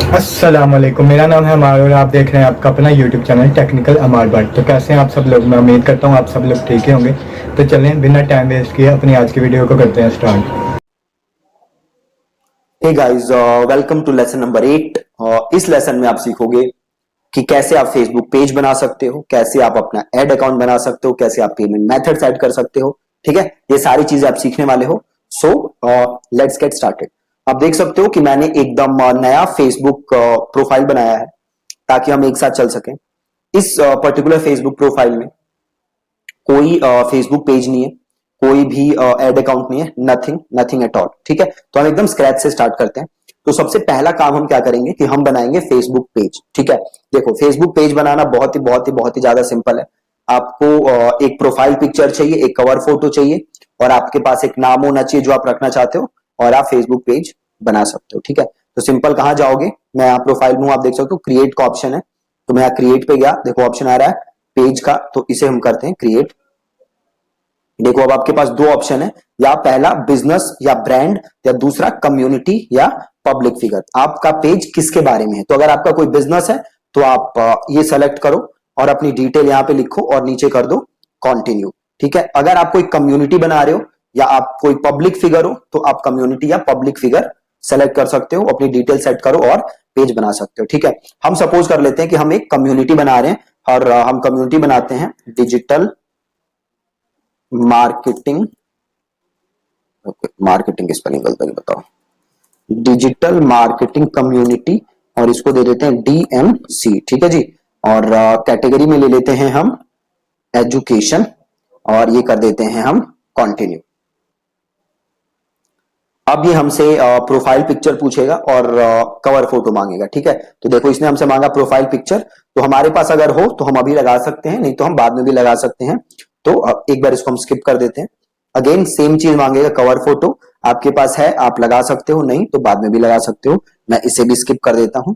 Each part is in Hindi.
अस्सलाम वालेकुम, मेरा नाम है अमार और आप देख रहे हैं आपका अपना यूट्यूब चैनल टेक्निकल अमार भट्ट। तो कैसे हैं आप सब लोग? मैं उम्मीद करता हूं आप सब लोग ठीक ही होंगे। तो चलें बिना टाइम वेस्ट किए अपनी आज की वीडियो को करते हैं start. Hey guys, welcome to lesson number 8। इस लेसन में आप सीखोगे कि कैसे आप फेसबुक पेज बना सकते हो, कैसे आप अपना एड अकाउंट बना सकते हो, कैसे आप पेमेंट मेथड्स ऐड कर सकते हो। ठीक है, ये सारी चीजें आप सीखने वाले हो। So let's get started. आप देख सकते हो कि मैंने एकदम नया फेसबुक प्रोफाइल बनाया है ताकि हम एक साथ चल सकें। इस पर्टिकुलर फेसबुक प्रोफाइल में कोई फेसबुक पेज नहीं है, कोई भी एड अकाउंट नहीं है, नथिंग नथिंग एट ऑल। ठीक है, तो हम एकदम स्क्रैच से स्टार्ट करते हैं। तो सबसे पहला काम हम क्या करेंगे कि हम बनाएंगे फेसबुक पेज। ठीक है, देखो फेसबुक पेज बनाना बहुत ही ज्यादा सिंपल है। आपको एक प्रोफाइल पिक्चर चाहिए, एक कवर फोटो चाहिए और आपके पास एक नाम होना चाहिए जो आप रखना चाहते हो और आप फेसबुक पेज बना सकते हो। ठीक है, तो सिंपल कहां जाओगे, मैं यहाँ प्रोफाइल में हूं, आप देख सकते हो क्रिएट का ऑप्शन है। तो मैं यहाँ क्रिएट पे गया, देखो ऑप्शन आ रहा है पेज का, तो इसे हम करते हैं क्रिएट। देखो अब आपके पास दो ऑप्शन है, या पहला बिजनेस या ब्रांड, या दूसरा कम्युनिटी या पब्लिक फिगर। आपका पेज किसके बारे में है? तो अगर आपका कोई बिजनेस है तो आप ये सेलेक्ट करो और अपनी डिटेल यहां पे लिखो और नीचे कर दो कंटिन्यू। ठीक है, अगर आप कोई कम्युनिटी बना रहे हो या आप कोई पब्लिक फिगर हो तो आप कम्युनिटी या पब्लिक फिगर सेलेक्ट कर सकते हो, अपनी डिटेल सेट करो और पेज बना सकते हो। ठीक है, हम सपोज कर लेते हैं कि हम एक कम्युनिटी बना रहे हैं और हम कम्युनिटी बनाते हैं डिजिटल मार्केटिंग। मार्केटिंग की स्पेलिंग गलत है बताओ, डिजिटल मार्केटिंग कम्युनिटी, और इसको दे देते हैं DMC। ठीक है जी, और कैटेगरी में ले लेते हैं हम एजुकेशन और ये कर देते हैं हम कंटिन्यू। अब ये हमसे प्रोफाइल पिक्चर पूछेगा और कवर फोटो मांगेगा। ठीक है, तो देखो इसने हमसे मांगा प्रोफाइल पिक्चर, तो हमारे पास अगर हो तो हम अभी लगा सकते हैं, नहीं तो हम बाद में भी लगा सकते हैं। तो एक बार इसको हम स्किप कर देते हैं। अगेन सेम चीज मांगेगा कवर फोटो, आपके पास है आप लगा सकते हो, नहीं तो बाद में भी लगा सकते हो। मैं इसे भी स्किप कर देता हूं।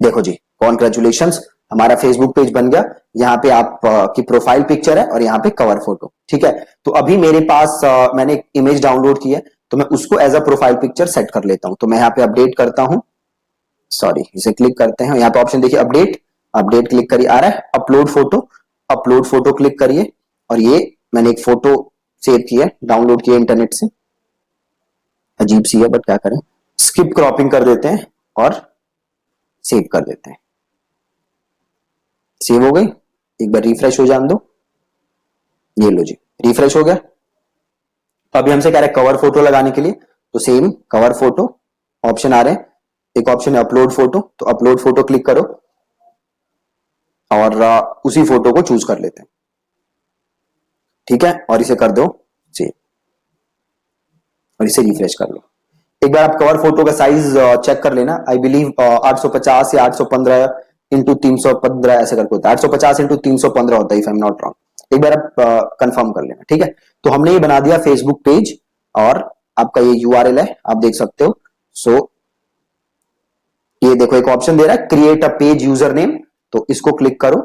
देखो जी, कॉन्ग्रेचुलेशंस, हमारा फेसबुक पेज बन गया। यहाँ पे आप की प्रोफाइल पिक्चर है और यहाँ पे कवर फोटो। ठीक है, तो अभी मेरे पास मैंने एक इमेज डाउनलोड की है, तो मैं उसको as a profile picture set कर लेता हूं। तो मैं यहाँ पे अपडेट करता हूं, सॉरी इसे क्लिक करते हैं। यहाँ पे ऑप्शन देखिए अपडेट, अपडेट क्लिक करिए, आ रहा है upload photo, upload photo click करिए और ये मैंने एक फोटो सेव की है, डाउनलोड की है इंटरनेट से, अजीब सी है बट क्या करें, स्किप क्रॉपिंग कर देते हैं और सेव कर देते हैं। सेव हो गई, एक बार रिफ्रेश हो जाने दो, ये लो जी रिफ्रेश हो गया। तो अभी हमसे कह रहा है कवर फोटो लगाने के लिए, तो सेम कवर फोटो ऑप्शन आ रहे हैं, एक ऑप्शन है अपलोड फोटो, तो अपलोड फोटो क्लिक करो और उसी फोटो को चूज कर लेते हैं। ठीक है, और इसे कर दो सेव और इसे रिफ्रेश कर लो। एक बार आप कवर फोटो का साइज चेक कर लेना, आई बिलीव 850 या 815 इंटू 315 ऐसे करके होता है, 850 इंटू 315 होता है if I am not wrong. एक बार आप कंफर्म कर लेना। ठीक है, तो हमने ये बना दिया फेसबुक पेज और आपका ये URL है, आप देख सकते हो। सो ये देखो एक ऑप्शन दे रहा है create a page user name, तो इसको क्लिक करो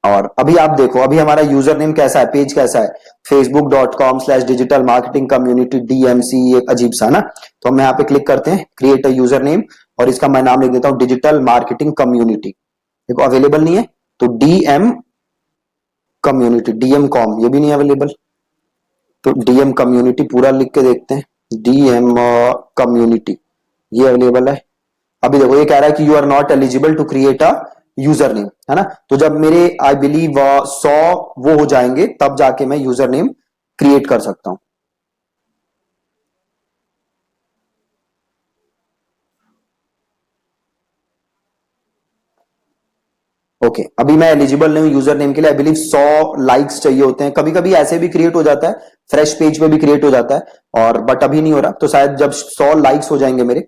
और अभी आप देखो अभी हमारा यूजर नेम कैसा है, पेज कैसा है, facebook.com/digital marketing community DMC, एक अजीब सा ना। तो हम यहाँ पे क्लिक करते हैं क्रिएट अ यूजर नेम और इसका मैं नाम लिख देता हूं डिजिटल मार्केटिंग कम्युनिटी। देखो अवेलेबल नहीं है तो DM कम्युनिटी, DM कॉम ये भी नहीं अवेलेबल, तो DM कम्युनिटी पूरा लिख के देखते हैं, DM कम्युनिटी ये अवेलेबल है। अभी देखो ये कह रहा है कि you are not eligible to create a user name, है ना। तो जब मेरे आई बिलीव 100 वो हो जाएंगे तब जाके मैं यूजर नेम क्रिएट कर सकता हूं। ओके, अभी मैं एलिजिबल नहीं हूं यूजर नेम के लिए, आई बिलीव 100 लाइक्स चाहिए होते हैं, कभी कभी ऐसे भी क्रिएट हो जाता है, फ्रेश पेज पे भी क्रिएट हो जाता है, और बट अभी नहीं हो रहा, तो शायद जब 100 लाइक्स हो जाएंगे मेरे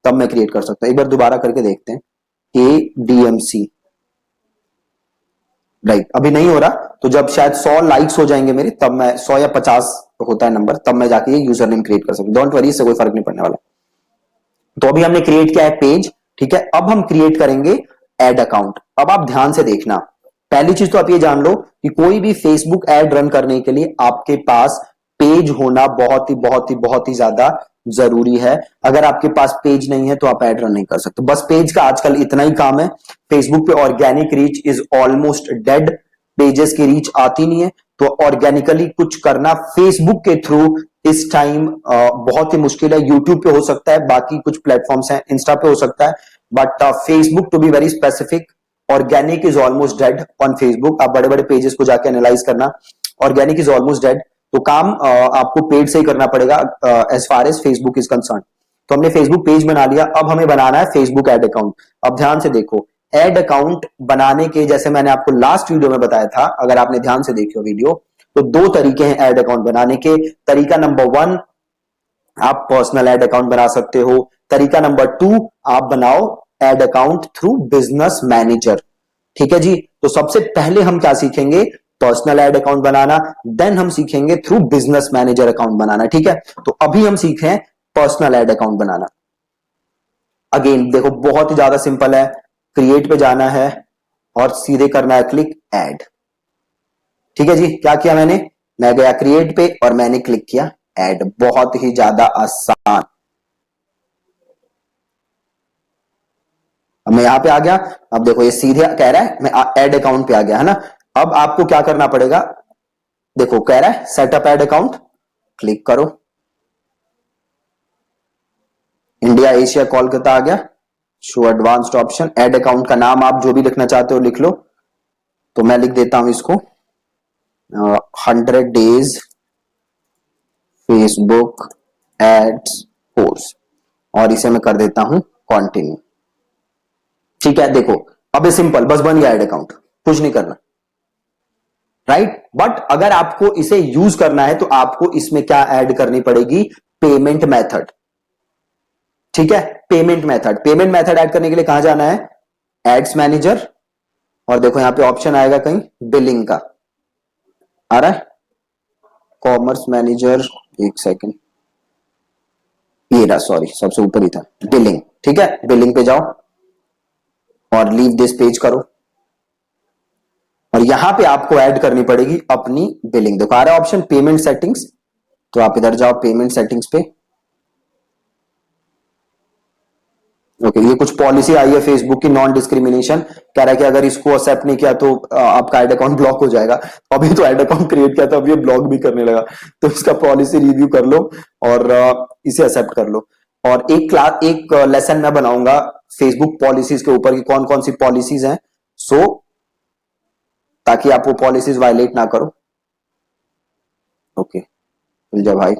तब मैं क्रिएट कर सकता हूं। एक बार दोबारा करके देखते हैं, ADMC राइट, अभी नहीं हो रहा, तो जब शायद 100 लाइक्स हो जाएंगे मेरे तब मैं 100 या 50 होता है नंबर, तब मैं जाके ये यूजर नेम क्रिएट कर सकता हूं। डोंट वरी, इससे कोई फर्क नहीं पड़ने वाला। तो अभी हमने क्रिएट किया है पेज। ठीक है, अब हम क्रिएट करेंगे एड अकाउंट। अब आप ध्यान से देखना, पहली चीज तो आप ये जान लो कि कोई भी फेसबुक एड रन करने के लिए आपके पास पेज होना बहुत ही ज्यादा जरूरी है। अगर आपके पास पेज नहीं है तो आप ऐड रन नहीं कर सकते। बस पेज का आजकल इतना ही काम है। फेसबुक पे organic reach is almost dead, pages की रीच आती नहीं है, तो ऑर्गेनिकली कुछ करना फेसबुक के थ्रू इस टाइम बहुत ही मुश्किल है। यूट्यूब पे हो सकता है, बाकी कुछ प्लेटफॉर्म्स हैं, इंस्टा पे हो सकता है, but Facebook to be very specific, organic is almost dead on Facebook. आप बड़े बड़े पेजेस को जाके एनालाइज करना, ऑर्गेनिक इज ऑलमोस्ट डेड। तो काम आपको पेड से ही करना पड़ेगा as far as Facebook is concern. तो हमने फेसबुक पेज बना लिया, अब हमें बनाना है फेसबुक एड अकाउंट। अब ध्यान से देखो, एड अकाउंट बनाने के, जैसे मैंने आपको लास्ट वीडियो में बताया था, अगर आपने ध्यान से देखी हो वीडियो, तो दो तरीके हैं एड अकाउंट बनाने के। तरीका नंबर 1, आप पर्सनल एड अकाउंट बना सकते हो। तरीका नंबर 2, आप बनाओ ad account through business manager. ठीक है जी। तो सबसे पहले हम क्या सीखेंगे, पर्सनल एड अकाउंट बनाना, देन हम सीखेंगे थ्रू बिजनेस मैनेजर अकाउंट बनाना। ठीक है, तो अभी हम सीखें पर्सनल एड अकाउंट बनाना। अगेन देखो, बहुत ही ज्यादा सिंपल है। क्रिएट पे जाना है और सीधे करना है क्लिक ऐड। ठीक है जी, क्या किया मैंने, मैं गया क्रिएट पे और मैंने क्लिक किया ऐड। बहुत ही ज्यादा आसान। अब मैं यहां पे आ गया। अब देखो ये सीधे कह रहा है मैं ऐड अकाउंट पे आ गया, है ना। अब आपको क्या करना पड़ेगा, देखो कह रहा है सेटअप ऐड अकाउंट, क्लिक करो। इंडिया एशिया कोलकाता आ गया, show advanced option. Add account का नाम आप जो भी लिखना चाहते हो लिख लो। तो मैं लिख देता हूं इसको 100 डेज फेसबुक एड्स कोर्स, और इसे मैं कर देता हूं कंटिन्यू। ठीक है, देखो अब ये सिंपल, बस बन गया ऐड अकाउंट, कुछ नहीं करना, राइट। बट अगर आपको इसे यूज करना है तो आपको इसमें क्या ऐड करनी पड़ेगी, पेमेंट मेथड। ठीक है, payment method. Payment method add करने के लिए कहां जाना है, एड्स मैनेजर, और देखो यहां पे ऑप्शन आएगा कहीं बिलिंग का, आ रहा है कॉमर्स मैनेजर, एक सेकेंड, ये रहा, सॉरी सबसे ऊपर ही था बिलिंग। ठीक है, बिलिंग पे जाओ और लीव दिस पेज करो, और यहां पे आपको ऐड करनी पड़ेगी अपनी बिलिंग। देखो आ रहा है ऑप्शन पेमेंट सेटिंग्स, तो आप इधर जाओ पेमेंट सेटिंग्स पे। ओके, ये कुछ पॉलिसी आई है फेसबुक की, नॉन डिस्क्रिमिनेशन, कह रहा है कि अगर इसको एक्सेप्ट नहीं किया तो आपका ऐड अकाउंट ब्लॉक हो जाएगा। अभी तो ऐड अकाउंट क्रिएट किया था, अब ये ब्लॉक भी करने लगा, तो इसका पॉलिसी रिव्यू कर लो और इसे एक्सेप्ट कर लो। और एक लेसन मैं बनाऊंगा फेसबुक पॉलिसीज के ऊपर कि कौन कौन सी पॉलिसीज हैं, सो ताकि आप वो पॉलिसीज वायलेट ना करो। ओके, खुल जा भाई।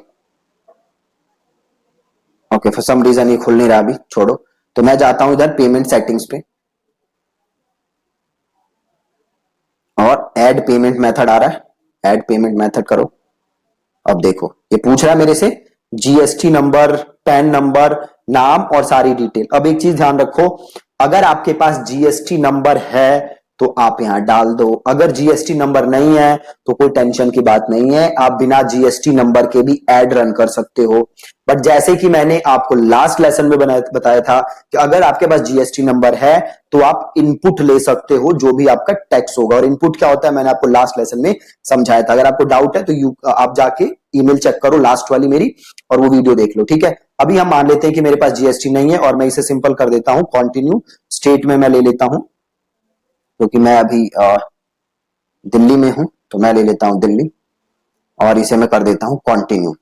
ओके, फॉर सम रीजन ये खुल नहीं रहा अभी, छोड़ो। तो मैं जाता हूं इधर पेमेंट सेटिंग्स पे, और ऐड पेमेंट मेथड आ रहा है, ऐड पेमेंट मेथड करो। अब देखो ये पूछ रहा है मेरे से जीएसटी नंबर, पैन नंबर, नाम और सारी डिटेल। अब एक चीज ध्यान रखो, अगर आपके पास जीएसटी नंबर है तो आप यहां डाल दो, अगर जीएसटी नंबर नहीं है तो कोई टेंशन की बात नहीं है, आप बिना जीएसटी नंबर के भी ऐड रन कर सकते हो। बट जैसे कि मैंने आपको लास्ट लेसन में बताया था कि अगर आपके पास जीएसटी नंबर है तो आप इनपुट ले सकते हो, जो भी आपका टैक्स होगा। और इनपुट क्या होता है मैंने आपको लास्ट लेसन में समझाया था। अगर आपको डाउट है तो आप जाके ईमेल चेक करो लास्ट वाली मेरी, और वो वीडियो देख लो। ठीक है, अभी हम मान लेते हैं कि मेरे पास जीएसटी नहीं है, और मैं इसे सिंपल कर देता हूं कंटिन्यू। स्टेट में मैं ले लेता हूं, क्योंकि मैं अभी दिल्ली में हूं, तो मैं ले लेता हूं दिल्ली, और इसे मैं कर देता हूं कंटिन्यू।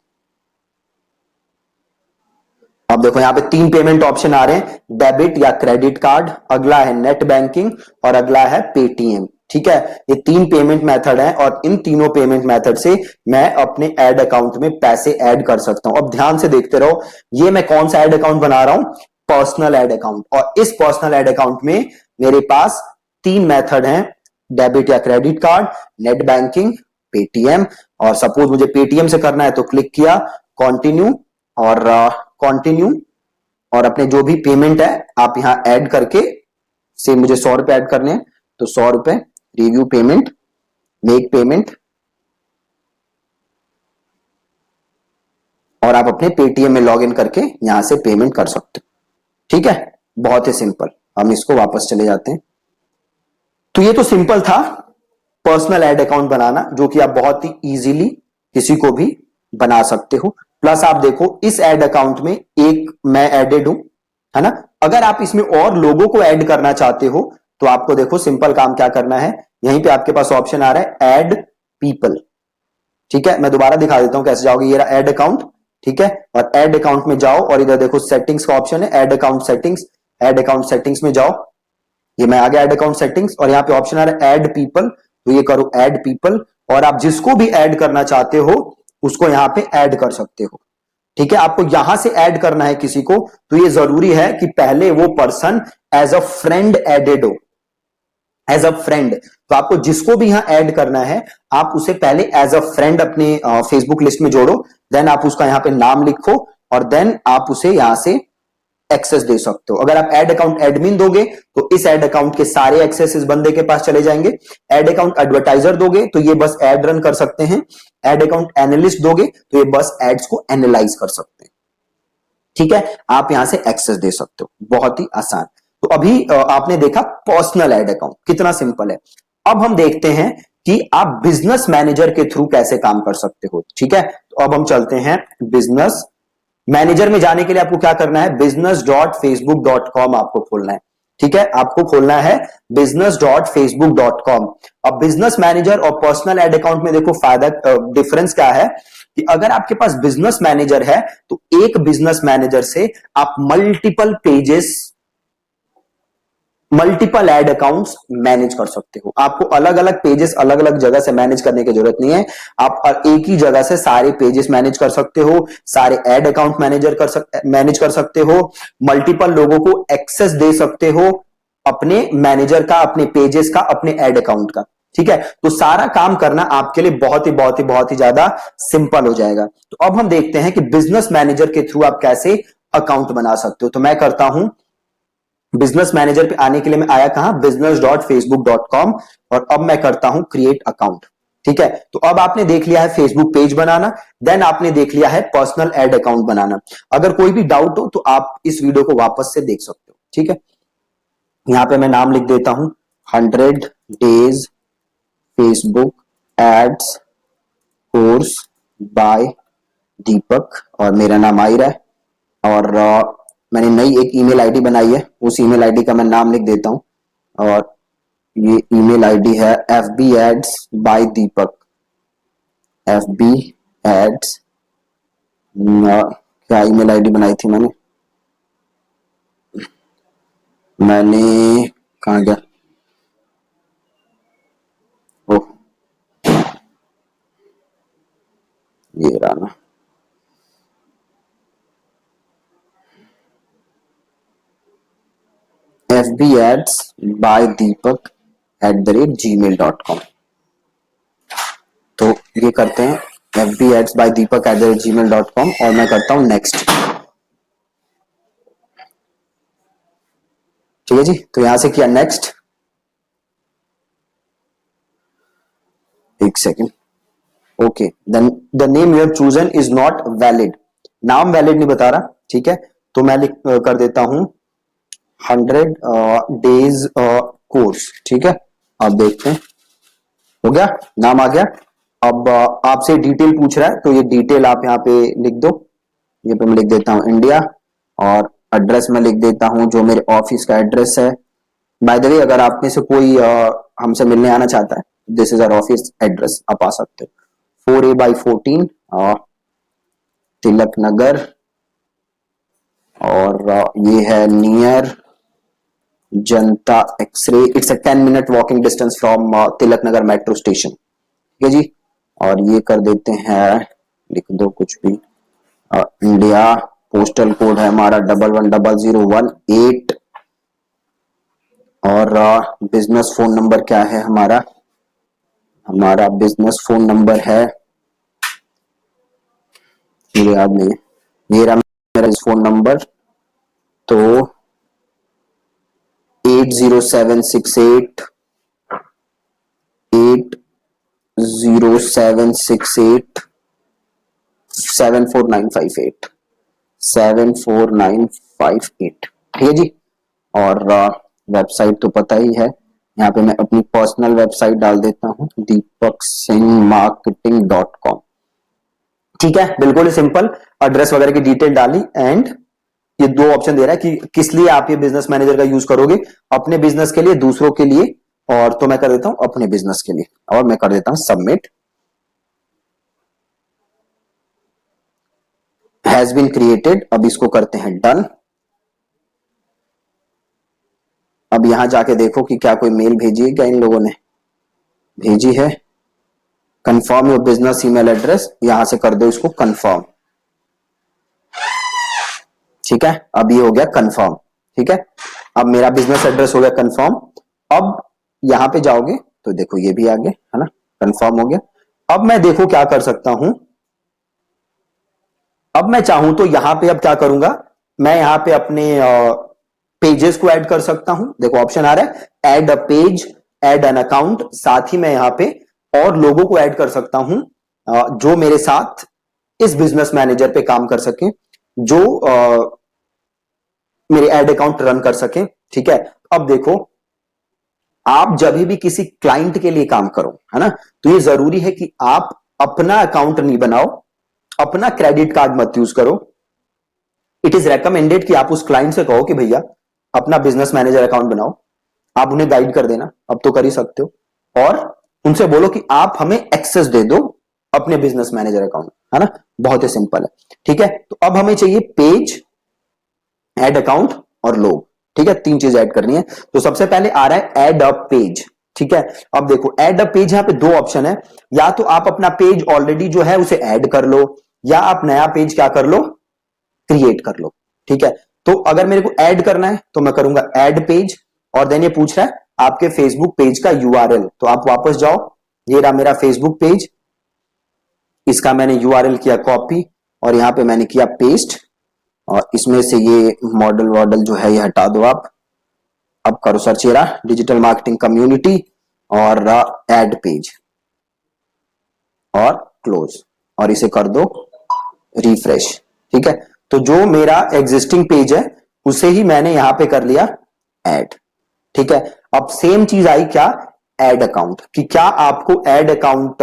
अब देखो यहां पे 3 पेमेंट ऑप्शन आ रहे हैं, डेबिट या क्रेडिट कार्ड, अगला है नेट बैंकिंग, और अगला है पेटीएम। ठीक है, ये 3 पेमेंट मेथड हैं, और इन तीनों पेमेंट मेथड से मैं अपने ऐड अकाउंट में पैसे ऐड कर सकता हूं। अब ध्यान से देखते रहो, ये मैं कौन सा ऐड अकाउंट बना रहा हूं, पर्सनल ऐड अकाउंट। और इस पर्सनल ऐड अकाउंट में मेरे पास 3 मेथड हैं, डेबिट या credit card, net banking, Paytm. और सपोज मुझे पेटीएम से करना है तो क्लिक किया कंटिन्यू, और कंटिन्यू, और अपने जो भी पेमेंट है आप यहां ऐड करके, से मुझे 100 रुपए ऐड करने हैं तो 100 रुपए, रिव्यू पेमेंट, मेक पेमेंट, और आप अपने पेटीएम में लॉग इन करके यहां से पेमेंट कर सकते हो। ठीक है, बहुत ही सिंपल। हम इसको वापस चले जाते हैं। तो ये तो सिंपल था पर्सनल ऐड अकाउंट बनाना, जो कि आप बहुत ही इजीली किसी को भी बना सकते हो। प्लस आप देखो इस एड अकाउंट में एक मैं एडेड हूं, है ना। अगर आप इसमें और लोगों को ऐड करना चाहते हो तो आपको देखो सिंपल काम क्या करना है, यहीं पे आपके पास ऑप्शन आ रहा है ऐड पीपल, ठीक है। मैं दोबारा दिखा देता हूं कैसे जाओगे, ये रहा ऐड अकाउंट, ठीक है। और ऐड अकाउंट में जाओ और इधर देखो सेटिंग्स का ऑप्शन है, add account settings, add account settings में जाओ। ये मैं आ गया ऐड अकाउंट सेटिंग्स और यहाँ पे ऑप्शन आ रहा है ऐड पीपल, तो ये करो ऐड पीपल और आप जिसको भी ऐड करना चाहते हो उसको यहाँ पे ऐड कर सकते हो, ठीक है। आपको यहां से ऐड करना है किसी को तो ये जरूरी है कि पहले वो person as a friend added हो, एज अ फ्रेंड। तो आपको जिसको भी यहां ऐड करना है आप उसे पहले एज अ फ्रेंड अपने फेसबुक लिस्ट में जोड़ो, देन आप उसका यहां पे नाम लिखो और देन आप उसे यहां से एक्सेस दे सकते हो। अगर आप ऐड अकाउंट एडमिन दोगे तो इस ऐड अकाउंट के सारे एक्सेस इस बंदे के पास चले जाएंगे। ऐड अकाउंट एडवर्टाइजर दोगे तो ये बस ऐड रन कर सकते हैं। ऐड अकाउंट एनालिस्ट दोगे तो ये बस एड्स को एनालाइज कर सकते हैं, ठीक है। आप यहां से एक्सेस दे सकते हो, बहुत ही आसान। तो अभी आपने देखा पर्सनल ऐड अकाउंट कितना सिंपल है। अब हम देखते हैं कि आप बिजनेस मैनेजर के थ्रू कैसे काम कर सकते हो, ठीक है। तो अब हम चलते हैं बिजनेस मैनेजर में जाने के लिए आपको क्या करना है, business.facebook.com आपको खोलना है, ठीक है। आपको खोलना है business.facebook.com। अब बिजनेस मैनेजर और पर्सनल एड अकाउंट में देखो फायदा डिफरेंस क्या है कि अगर आपके पास बिजनेस मैनेजर है तो एक बिजनेस मैनेजर से आप multiple pages, multiple ad accounts manage कर सकते हो। आपको अलग अलग पेजेस अलग अलग जगह से मैनेज करने की जरूरत नहीं है, आप एक ही जगह से सारे पेजेस मैनेज कर सकते हो, सारे एड अकाउंट मैनेज कर सकते हो, मल्टीपल लोगों को एक्सेस दे सकते हो अपने मैनेजर का, अपने पेजेस का, अपने एड अकाउंट का, ठीक है। तो सारा काम करना आपके लिए बहुत ही ज्यादा सिंपल हो जाएगा। तो अब हम देखते हैं कि बिजनेस मैनेजर के थ्रू आप कैसे अकाउंट बना सकते हो। तो मैं करता हूं बिजनेस मैनेजर पे आने के लिए मैं आया कहां, business.facebook.com और अब मैं करता हूं क्रिएट अकाउंट, ठीक है। तो अब आपने देख लिया है फेसबुक पेज बनाना, देन आपने देख लिया है पर्सनल एड अकाउंट बनाना। अगर कोई भी डाउट हो तो आप इस वीडियो को वापस से देख सकते हो, ठीक है। यहां पे मैं नाम लिख देता हूं 100 days Facebook ads course by Deepak और मेरा नाम आयरा है और मैंने नई एक ईमेल आईडी बनाई है, उस ईमेल आईडी का मैं नाम लिख देता हूं और ये ईमेल आईडी है FB एड्स बाय दीपक, FB एड्स, क्या ईमेल आईडी बनाई थी मैंने कहां गया, ओह ये रहा ना, FB एड्स बाय दीपक @gmail.com। तो ये करते हैं FB एड्स बाय दीपक @gmail.com और मैं करता हूं नेक्स्ट, ठीक है जी। तो यहां से किया नेक्स्ट, एक second, okay, then the name you have chosen is not valid, नाम वैलिड नहीं बता रहा, ठीक है। तो मैं कर देता हूं 100 डेज कोर्स, ठीक है। आप देखते हैं हो गया, नाम आ गया। अब आपसे डिटेल पूछ रहा है तो ये डिटेल आप यहाँ पे लिख दो, ये पे मैं लिख देता हूँ इंडिया और एड्रेस में लिख देता हूँ जो मेरे ऑफिस का एड्रेस है। बाय द वे अगर आप में से कोई हमसे मिलने आना चाहता है, this is our office address, आप आ सकते हो 4A/14 तिलक नगर और ये है near Janata x ray, it's a 10 minute walking distance from Tilak Nagar metro station, ठीक है जी। और ये कर देते हैं, लिख दो कुछ भी, इंडिया, पोस्टल कोड है हमारा 110018 और बिजनेस फोन नंबर क्या है हमारा बिजनेस फोन नंबर है, मुझे याद नहीं है, ये रहा मेरा फोन नंबर, तो 80768 74958 74958, ठीक है जी। और वेबसाइट तो पता ही है, यहाँ पे मैं अपनी पर्सनल वेबसाइट डाल देता हूँ dipaksinghmarketing.com, ठीक है, बिल्कुल ही सिंपल, एड्रेस वगैरह की डिटेल डाली एंड ये दो ऑप्शन दे रहा है कि किस लिए आप ये बिजनेस मैनेजर का यूज करोगे, अपने बिजनेस के लिए, दूसरों के लिए, और तो मैं कर देता हूं अपने बिजनेस के लिए, और मैं कर देता हूं सबमिट। हैज बीन क्रिएटेड, अब इसको करते हैं डन। अब यहां जाके देखो कि क्या कोई मेल भेजी है क्या इन लोगों ने, भेजी है। Confirm your business email address, यहां से कर दो इसको कंफर्म। ठीक है, अब ये हो गया कंफर्म। ठीक है, अब मेरा बिजनेस एड्रेस हो गया कंफर्म। अब यहां पे जाओगे तो देखो ये भी आ गया है ना, कंफर्म हो गया। अब मैं देखो क्या कर सकता हूं, अब मैं चाहूं तो यहां पे अब क्या करूंगा, मैं यहां पे अपने पेजेस को ऐड कर सकता हूं। देखो ऑप्शन आ रहा है add a page, add an account, साथ ही मैं यहां पे और लोगों को ऐड कर सकता हूं जो मेरे साथ इस बिजनेस मैनेजर पे काम कर सके, जो मेरे ऐड अकाउंट रन कर सके। ठीक है, अब देखो आप जब भी किसी क्लाइंट के लिए काम करो है ना, तो ये जरूरी है कि आप अपना अकाउंट नहीं बनाओ, अपना क्रेडिट कार्ड मत यूज करो। इट इज रेकमेंडेड कि आप उस क्लाइंट से कहो कि भैया अपना बिजनेस मैनेजर अकाउंट बनाओ, आप उन्हें गाइड कर देना, अब तो कर ही सकते हो, और उनसे बोलो कि आप हमें एक्सेस दे दो अपने बिजनेस मैनेजर अकाउंट, है ना, बहुत ही सिंपल है। ठीक है, तो अब हमें चाहिए पेज, ऐड अकाउंट और लोग। ठीक है, तीन चीज ऐड करनी है। तो सबसे पहले आ रहा है ऐड अ पेज। ठीक है, अब देखो ऐड अ पेज, यहां पे दो ऑप्शन है, या तो आप अपना पेज ऑलरेडी जो है उसे ऐड कर लो, या आप नया पेज क्या कर लो, क्रिएट कर लो। ठीक है, तो अगर मेरे को ऐड करना है तो मैं करूंगा ऐड पेज, और देन ये पूछ रहा है आपके फेसबुक पेज का यूआरएल, तो आप वापस जाओ, ये रहा मेरा फेसबुक पेज, इसका मैंने यूआरएल किया कॉपी और यहां पे मैंने किया पेस्ट, और इसमें से ये मॉडल वॉडल जो है ये हटा दो आप। अब करो सर्च, ये रहा डिजिटल मार्केटिंग कम्युनिटी और ऐड पेज, और क्लोज, और इसे कर दो रिफ्रेश। ठीक है, तो जो मेरा एग्जिस्टिंग पेज है उसे ही मैंने यहां पे कर लिया ऐड। ठीक है, अब सेम चीज आई क्या, ऐड अकाउंट, कि क्या आपको ऐड अकाउंट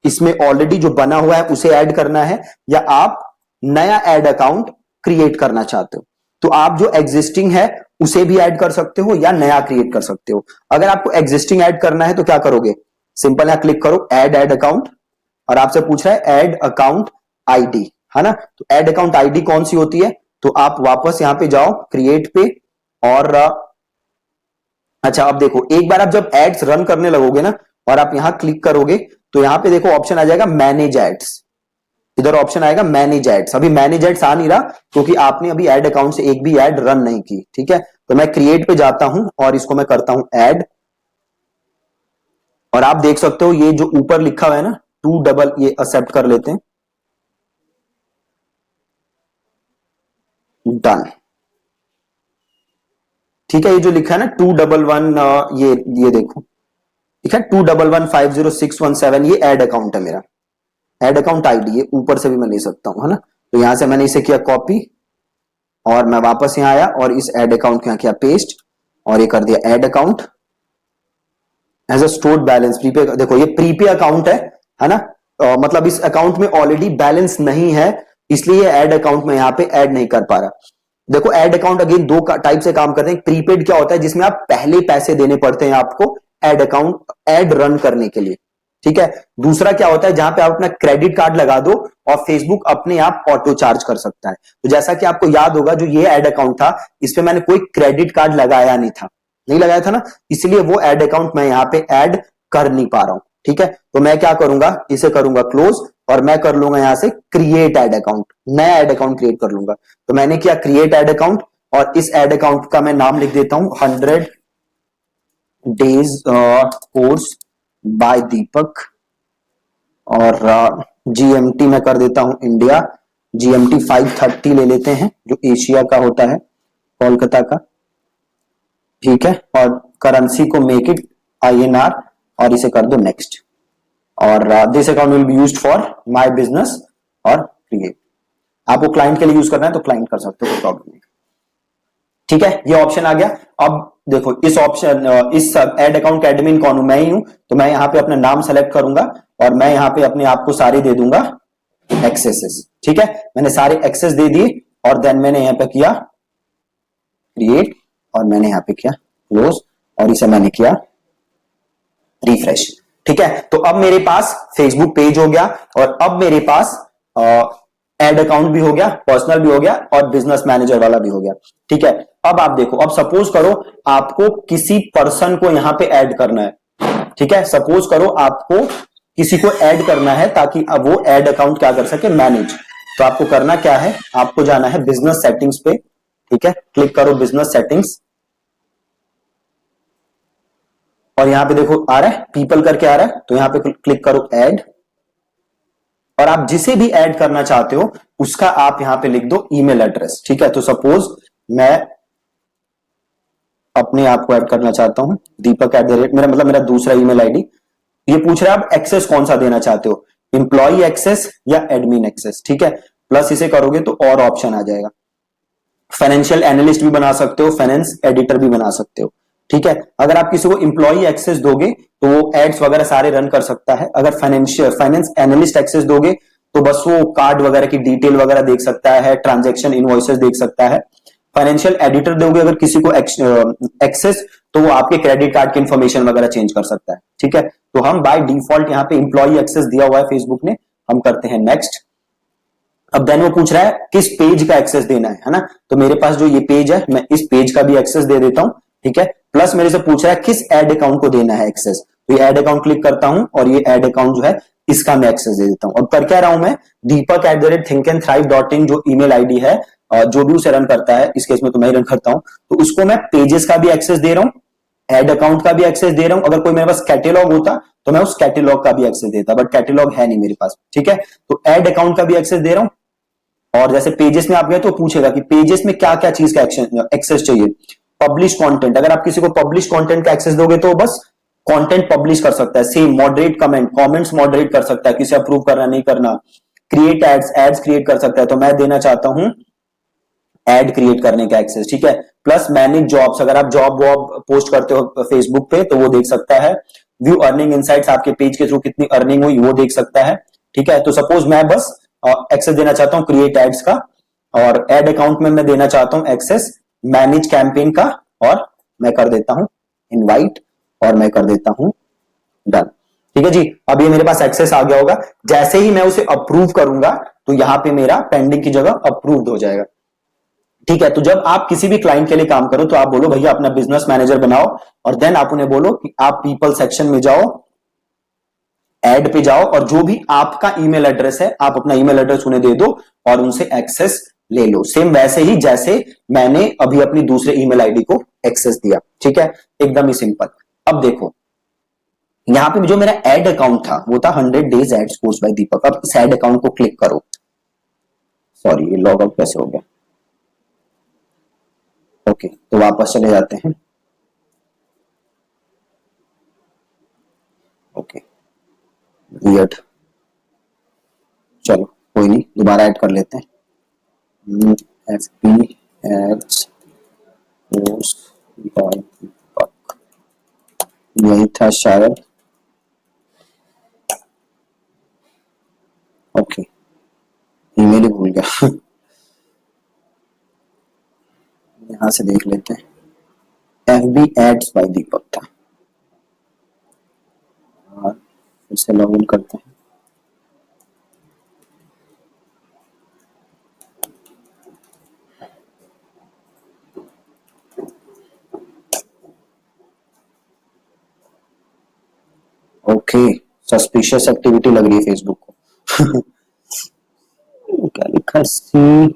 इसमें ऑलरेडी जो बना हुआ है उसे ऐड करना है, या आप नया ऐड अकाउंट क्रिएट करना चाहते हो। तो आप जो एग्जिस्टिंग है उसे भी ऐड कर सकते हो या नया क्रिएट कर सकते हो। अगर आपको एग्जिस्टिंग ऐड करना है तो क्या करोगे, सिंपल यहां क्लिक करो ऐड अकाउंट, और आपसे पूछ रहा है ऐड अकाउंट आईडी, है ना, तो ऐड अकाउंट आईडी कौन सी होती है, तो आप वापस यहां पे जाओ क्रिएट पे, और अच्छा अब देखो एक बार आप जब एड्स रन करने लगोगे ना और आप यहां क्लिक करोगे तो यहां पे देखो ऑप्शन आ जाएगा मैनेज एड्स, इधर ऑप्शन आएगा मैनेज एड्स। अभी मैनेज एड्स आ नहीं रहा क्योंकि आपने अभी ऐड अकाउंट से एक भी ऐड रन नहीं की। ठीक है, तो मैं क्रिएट पे जाता हूं और इसको मैं करता हूं ऐड, और आप देख सकते हो ये जो ऊपर लिखा हुआ है ना 2 ये एक्सेप्ट कर लेते हैं, डन। ठीक है, ये जो लिखा है ना 211 ये देखो ठीक है 211506117, ये ऐड अकाउंट है मेरा, ऐड अकाउंट आईडी, ये ऊपर से भी मैं ले सकता हूं, है ना। तो यहां से मैंने इसे किया कॉपी और मैं वापस यहां आया और इस ऐड अकाउंट को यहां किया पेस्ट, और ये कर दिया add account as a stored balance prepay. देखो ये प्रीपे अकाउंट है ना, मतलब इस अकाउंट में ऑलरेडी बैलेंस नहीं है, इसलिए ऐड अकाउंट में यहां पे ऐड नहीं कर पा रहा। देखो ऐड अकाउंट अगेन दो टाइप से काम करते हैं। प्रीपेड क्या होता है, जिसमें आप पहले पैसे देने पड़ते हैं आपको ऐड अकाउंट ऐड रन करने के लिए। ठीक है, दूसरा क्या होता है जहां पे आप अपना क्रेडिट कार्ड लगा दो और फेसबुक अपने आप ऑटो चार्ज कर सकता है। तो जैसा कि आपको याद होगा जो ये ऐड अकाउंट था इसपे मैंने कोई क्रेडिट कार्ड लगाया नहीं था, नहीं लगाया था ना, इसलिए वो ऐड अकाउंट मैं यहां पे ऐड कर नहीं पा रहा हूं। ठीक है, तो मैं क्या करूंगा, इसे करूंगा क्लोज और मैं कर लूंगा यहां से क्रिएट ऐड अकाउंट, नया ऐड अकाउंट क्रिएट कर लूंगा। तो मैंने किया क्रिएट ऐड अकाउंट और इस ऐड अकाउंट का मैं नाम लिख देता हूं 100 डेज कोर्स बाय दीपक, और जीएमटी मैं कर देता हूं इंडिया, जीएमटी 530 ले लेते हैं जो एशिया का होता है, कोलकाता का। ठीक है, और करेंसी को मेक इट INR और इसे कर दो नेक्स्ट, और this account will be used for my business और क्रिएट। आपको क्लाइंट के लिए यूज करना है तो क्लाइंट कर सकते हो, कोई प्रॉब्लम नहीं। ठीक है, ये ऑप्शन आ गया। अब देखो इस ऑप्शन इस ऐड अकाउंट का एडमिन कौन हूं, मैं ही हूं, तो मैं यहां पे अपना नाम सेलेक्ट करूंगा और मैं यहां पे अपने आप को सारे दे दूंगा एक्सेसेस, ठीक है। मैंने सारे एक्सेस दे दिए और देन मैंने यहां पे किया क्रिएट और मैंने यहां पे किया क्लोज और इसे मैंने किया रिफ्रेश, ठीक है। तो अब मेरे पास फेसबुक पेज हो गया और अब मेरे पास एड अकाउंट भी हो गया, पर्सनल भी हो गया और बिजनेस मैनेजर वाला भी हो गया, ठीक है। अब आप देखो, अब सपोज करो आपको किसी पर्सन को यहां पे ऐड करना है, ठीक है। सपोज करो आपको किसी को ऐड करना है ताकि अब वो ऐड अकाउंट क्या कर सके, मैनेज। तो आपको करना क्या है, आपको जाना है बिजनेस सेटिंग्स पे, ठीक है। क्लिक करो बिजनेस सेटिंग्स और यहां पे देखो आ रहा है पीपल करके आ रहा है, तो यहां पे क्लिक करो ऐड और आप जिसे भी ऐड करना चाहते हो उसका आप यहां पे लिख दो ईमेल एड्रेस, ठीक है। तो सपोज मैं अपने आप को ऐड करना चाहता हूं, दीपक@, मेरा मतलब मेरा दूसरा ईमेल आईडी। ये पूछ रहा है आप एक्सेस कौन सा देना चाहते हो, इंप्लॉई एक्सेस या एडमिन एक्सेस, ठीक है। प्लस इसे करोगे तो और ऑप्शन आ जाएगा, फाइनेंशियल एनालिस्ट भी बना सकते हो, फाइनेंस एडिटर भी बना सकते हो, ठीक है। अगर आप किसी को इंप्लॉई एक्सेस दोगे तो वो एड्स वगैरह सारे रन कर सकता है। अगर फाइनेंस एनालिस्ट एक्सेस दोगे तो बस वो कार्ड वगैरह की डिटेल वगैरह देख सकता है, ट्रांजैक्शन इनवॉइसेस देख सकता है। फाइनेंशियल एडिटर दोगे अगर किसी को एक्सेस तो वो आपके क्रेडिट कार्ड की इंफॉर्मेशन वगैरह चेंज कर सकता है, ठीक है। तो हम बाय डिफॉल्ट यहाँ पे इंप्लॉई एक्सेस दिया हुआ है फेसबुक ने, हम करते हैं नेक्स्ट। अब देन वो पूछ रहा है किस पेज का एक्सेस देना है ना। तो मेरे पास जो ये पेज है मैं इस पेज का भी एक्सेस दे देता हूं, ठीक है। प्लस मेरे से पूछ रहा है किस एड अकाउंट को देना है एक्सेस, तो ये एड अकाउंट क्लिक करता हूं और ये एड अकाउंट जो है इसका मैं एक्सेस दे देता हूं। अब कर क्या रहा हूं मैं, deepak@thinkandthrive.in जो ईमेल आईडी है, जो भी उसे रन करता है, इस केस में तो मैं ही रन करता हूं, तो उसको मैं पेजेस का भी एक्सेस दे रहा हूं, एड अकाउंट का भी एक्सेस दे रहा हूं। अगर कोई मेरे पास कैटेलॉग होता तो मैं उस कैटेलॉग का भी एक्सेस देता, बट कैटेलॉग है नहीं मेरे पास, ठीक है। तो एड अकाउंट का भी एक्सेस दे रहा हूं और जैसे पेजेस में आप गए तो पूछेगा कि पेजेस में क्या क्या चीज का एक्सेस चाहिए। पब्लिश कंटेंट, अगर आप किसी को पब्लिश कंटेंट का एक्सेस दोगे तो बस कंटेंट पब्लिश कर सकता है। सेम मॉडरेट कमेंट्स मॉडरेट कर सकता है, किसे अप्रूव करना नहीं करना। क्रिएट एड्स क्रिएट कर सकता है, तो मैं देना चाहता हूं एड क्रिएट करने का एक्सेस, ठीक है। प्लस मैनेज जॉब्स, अगर आप जॉब वॉब पोस्ट करते हो फेसबुक पे तो वो देख सकता है। व्यू अर्निंग इनसाइट्स, आपके पेज के थ्रू कितनी अर्निंग हुई वो देख सकता है, ठीक है। तो सपोज मैं बस एक्सेस देना चाहता हूं क्रिएट एड्स का और एड अकाउंट में मैं देना चाहता हूं एक्सेस मैनेज कैंपेन का और मैं कर देता हूं इनवाइट और मैं कर देता हूं डन, ठीक है जी। अब ये मेरे पास एक्सेस आ गया होगा, जैसे ही मैं उसे अप्रूव करूंगा तो यहां पे मेरा पेंडिंग की जगह अप्रूव्ड हो जाएगा, ठीक है। तो जब आप किसी भी क्लाइंट के लिए काम करो तो आप बोलो भैया अपना बिजनेस मैनेजर बनाओ और देन आप उन्हें बोलो कि आप पीपल सेक्शन में जाओ, ऐड पे जाओ और जो भी आपका ईमेल एड्रेस है आप अपना ईमेल एड्रेस उन्हें दे दो और उनसे एक्सेस ले लो, सेम वैसे ही जैसे मैंने अभी अपनी दूसरे ईमेल आईडी को एक्सेस दिया, ठीक है। एकदम ही सिंपल। अब देखो यहां पे जो मेरा एड अकाउंट था वो था 100 डेज एड्स पोस्ट बाय दीपक। अब इस एड अकाउंट को क्लिक करो, सॉरी ये लॉग आउट कैसे हो गया, ओके तो वापस चले जाते हैं, ओके वियर्ड, चलो कोई नहीं दोबारा ऐड कर लेते हैं। FB एड्स पोस्ट बाय दीपक, यही था शायद, ओके ईमेल ही भूल गया यहां से देख लेते हैं। FB एड्स बाय दीपक था और फिर से लॉग इन करते हैं। ओके सस्पिशियस एक्टिविटी लग रही है फेसबुक को क्या लिखा, CEBD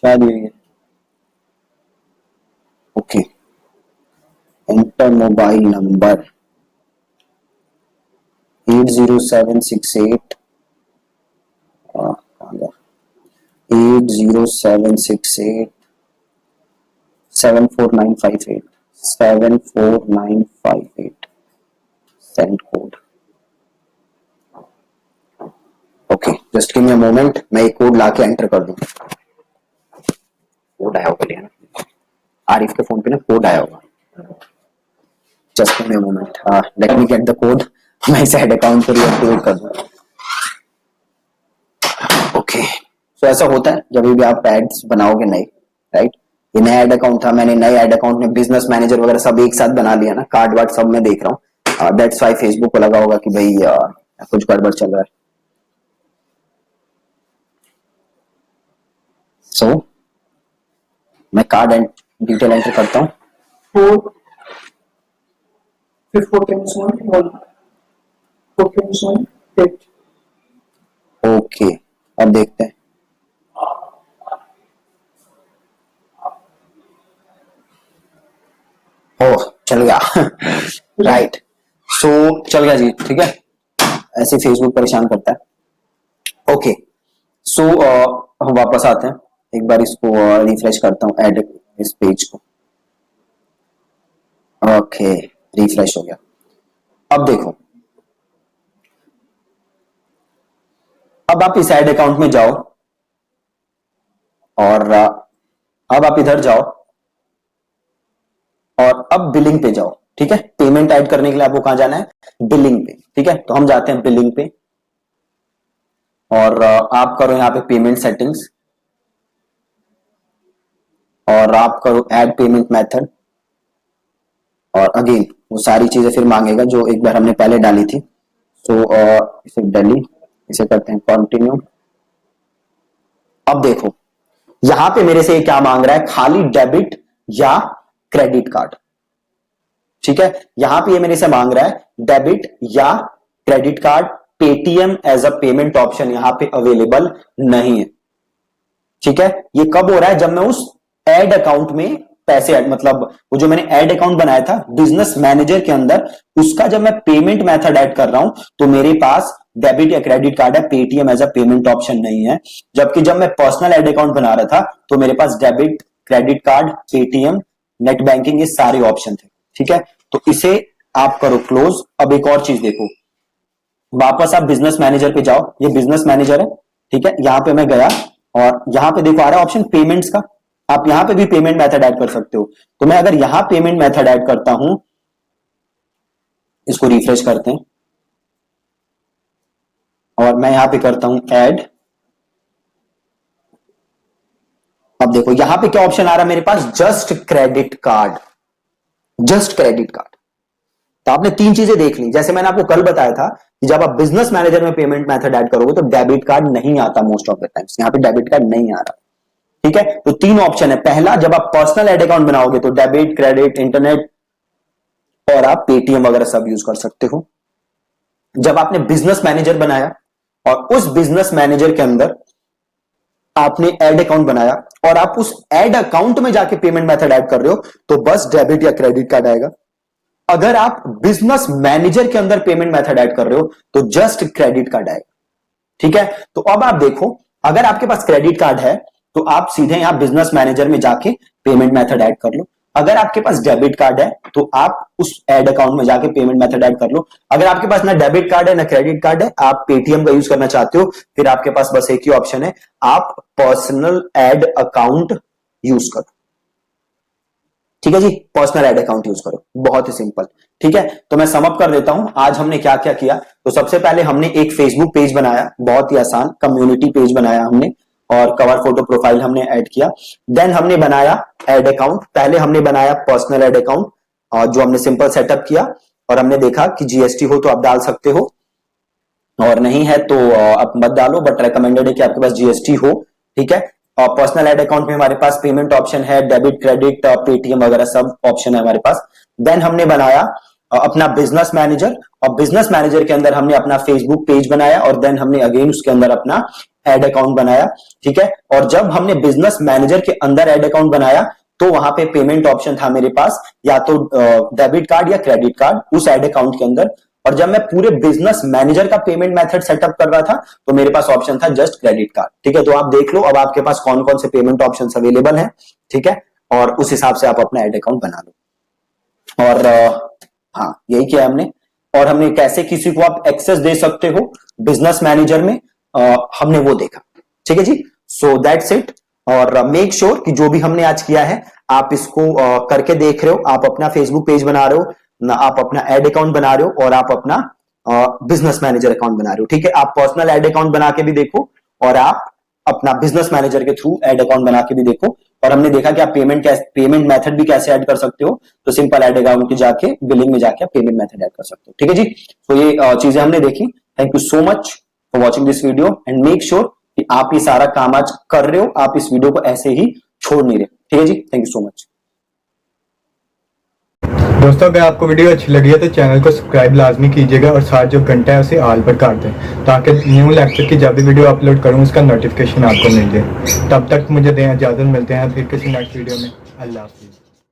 शायद यही है, okay. Enter mobile number 80768 80768 74958 74958 send code, okay just give me a moment, मैं एक कोड लाके एंटर कर दूं। कोड आया होगा ना आरिफ के फोन पे ना, कोड आया होगा, just give me a moment, let me get the code. मैं इसे ऐड अकाउंट को रीएक्टिवेट कर दूं। ओके, सो ऐसा होता है जब भी आप एड्स बनाओगे नए, राइट। ये नया ऐड अकाउंट था, मैंने नए ऐड अकाउंट में बिजनेस मैनेजर वगैरह सब एक साथ बना लिया ना, कार्ड वार्ड सब मैं देख रहा हूँ। दैट्स व्हाई फेसबुक को लगा होगा कि भाई कुछ गड़बड़ चल रहा है। सो मैं कार्ड एंड डिटेल एंटर करता हूँ। 4 फिर 4 times 1 4 times 1 8 ओके, अब देखते हैं। ओह चल गया राइट। सो चल गया जी, ठीक है। ऐसे फेसबुक परेशान करता है। ओके, सो हम वापस आते हैं, एक बार इसको रिफ्रेश करता हूं, ऐड इस पेज को। ओके, रिफ्रेश हो गया। अब देखो, अब आप इस ऐड अकाउंट में जाओ और अब आप इधर जाओ और अब बिलिंग पे जाओ, ठीक है। पेमेंट ऐड करने के लिए आपको कहां जाना है, बिलिंग पे, ठीक है। तो हम जाते हैं बिलिंग पे और आप करो यहां पे पेमेंट सेटिंग्स और आप करो ऐड पेमेंट मेथड और अगेन वो सारी चीजें फिर मांगेगा जो एक बार हमने पहले डाली थी। सो इसे डिलीट, इसे करते हैं कंटिन्यू। अब देखो यहां पे मेरे से ये क्या मांग रहा है, खाली डेबिट या क्रेडिट कार्ड, ठीक है। यहां पे ये मेरे से मांग रहा है डेबिट या credit card. Paytm as a payment option यहां पे अवेलेबल नहीं है, ठीक है। ये कब हो रहा है, जब मैं उस एड अकाउंट में पैसे ऐड, मतलब वो जो मैंने एड अकाउंट बनाया था बिजनेस मैनेजर के अंदर, उसका जब मैं पेमेंट मेथड ऐड कर रहा हूं तो मेरे पास डेबिट या क्रेडिट कार्ड है, Paytm as a payment option नहीं है। जबकि जब मैं पर्सनल एड अकाउंट बना रहा था तो मेरे पास debit, credit card, Paytm, net banking, ये सारे ऑप्शन थे, ठीक है। तो इसे आप करो क्लोज। अब एक और चीज देखो, वापस आप बिजनेस मैनेजर पे जाओ, ये बिजनेस मैनेजर है, ठीक है। यहां पे मैं गया और यहां पे देखो आ रहा है ऑप्शन पेमेंट्स का, आप यहां पे भी पेमेंट मेथड ऐड कर सकते हो। तो मैं अगर यहां पेमेंट मेथड ऐड करता हूं, इसको रिफ्रेश करते हैं और मैं यहां पे करता हूं ऐड। अब देखो यहां पे क्या ऑप्शन आ रहा है मेरे पास, just credit card, just credit card. तो आपने तीन चीजें देख ली। जैसे मैंने आपको कल बताया था कि जब आप बिजनेस मैनेजर में पेमेंट मेथड ऐड करोगे तो डेबिट कार्ड नहीं आता मोस्ट ऑफ द टाइम्स, यहां पे डेबिट कार्ड नहीं आ रहा, ठीक है। तो तीन ऑप्शन है। पहला, जब आप पर्सनल एड अकाउंट बनाओगे तो डेबिट, क्रेडिट, इंटरनेट और आप पेटीएम वगैरह सब यूज कर सकते हो। जब आपने बिजनेस मैनेजर बनाया और उस बिजनेस मैनेजर के अंदर आपने एड अकाउंट बनाया और आप उस एड अकाउंट में जाके पेमेंट मेथड ऐड कर रहे हो तो बस डेबिट या क्रेडिट कार्ड आएगा। अगर आप बिजनेस मैनेजर के अंदर पेमेंट मेथड ऐड कर रहे हो तो जस्ट क्रेडिट कार्ड आएगा, ठीक है। तो अब आप देखो, अगर आपके पास क्रेडिट कार्ड है तो आप सीधे यहां बिजनेस मैनेजर में जाके पेमेंट मेथड ऐड कर लो। अगर आपके पास डेबिट कार्ड है तो आप उस एड अकाउंट में जाके पेमेंट मेथड ऐड कर लो। अगर आपके पास ना डेबिट कार्ड है ना क्रेडिट कार्ड है, आप पेटीएम का यूज करना चाहते हो, फिर आपके पास बस एक ही ऑप्शन है, आप पर्सनल एड अकाउंट यूज करो, ठीक है जी। पर्सनल एड अकाउंट यूज करो, बहुत ही सिंपल, ठीक है। तो मैं सम अप कर देता हूं आज हमने क्या क्या किया। तो सबसे पहले हमने एक फेसबुक पेज बनाया, बहुत ही आसान कम्युनिटी पेज बनाया हमने, और कवर फोटो प्रोफाइल हमने ऐड किया। देन हमने बनाया एड अकाउंट। पहले हमने बनाया पर्सनल एड अकाउंट और जो हमने सिंपल सेटअप किया और हमने देखा कि जीएसटी हो तो आप डाल सकते हो और नहीं है तो आप मत डालो, बट रेकमेंडेड है कि आपके पास जीएसटी हो, ठीक है। और पर्सनल एड अकाउंट में हमारे पास पेमेंट ऑप्शन है, डेबिट, क्रेडिट, पेटीएम वगैरह सब ऑप्शन है हमारे पास। देन हमने बनाया अपना बिजनेस मैनेजर और बिजनेस मैनेजर के अंदर हमने अपना फेसबुक पेज बनाया और देन हमने अगेन उसके अंदर अपना एड अकाउंट बनाया, ठीक है। और जब हमने बिजनेस मैनेजर के अंदर एड अकाउंट बनाया तो वहां पे पेमेंट ऑप्शन था मेरे पास, या तो डेबिट कार्ड या क्रेडिट कार्ड उस एड अकाउंट के अंदर। और जब मैं पूरे बिजनेस मैनेजर का पेमेंट मेथड सेटअप कर रहा था तो मेरे पास ऑप्शन था जस्ट क्रेडिट कार्ड, ठीक है। तो आप देख लो अब आपके पास कौन कौन से पेमेंट ऑप्शंस अवेलेबल हैं, ठीक है, और उस हिसाब से आप अपना एड अकाउंट बना लो। और हाँ, यही किया हमने। और हमने कैसे किसी को आप एक्सेस दे सकते हो बिजनेस मैनेजर में, हमने वो देखा, ठीक है जी। So that's it. और मेक श्योर कि जो भी हमने आज किया है आप इसको करके देख रहे हो। आप अपना फेसबुक पेज बना रहे हो ना, आप अपना एड अकाउंट बना रहे हो और आप अपना बिजनेस मैनेजर अकाउंट बना रहे हो, ठीक है। आप पर्सनल एड अकाउंट बना के भी देखो और आप अपना बिजनेस मैनेजर के थ्रू एड अकाउंट बना के भी देखो। और हमने देखा कि आप पेमेंट मेथड भी कैसे ऐड कर सकते हो, तो सिंपल एड अकाउंट की जाके बिलिंग में जाके आप पेमेंट मेथड ऐड कर सकते हो, ठीक है जी। तो ये चीजें हमने देखी। Thank you so much for watching this video and make sure कि आप ये सारा काम आज कर रहे हो, आप इस वीडियो को ऐसे ही छोड़ नहीं रहे, ठीक है जी। थैंक यू सो मच दोस्तों, अगर आपको वीडियो अच्छी लगी है तो चैनल को सब्सक्राइब लाजमी कीजिएगा और साथ जो घंटा है उसे ऑल पर कर दें, ताकि न्यू लेक्चर की जब भी वीडियो अपलोड करूं उसका नोटिफिकेशन आपको मिल जाए। तब तक मुझे दें इजाज़त, मिलते हैं फिर किसी नेक्स्ट वीडियो में। अल्लाह हाफिज़।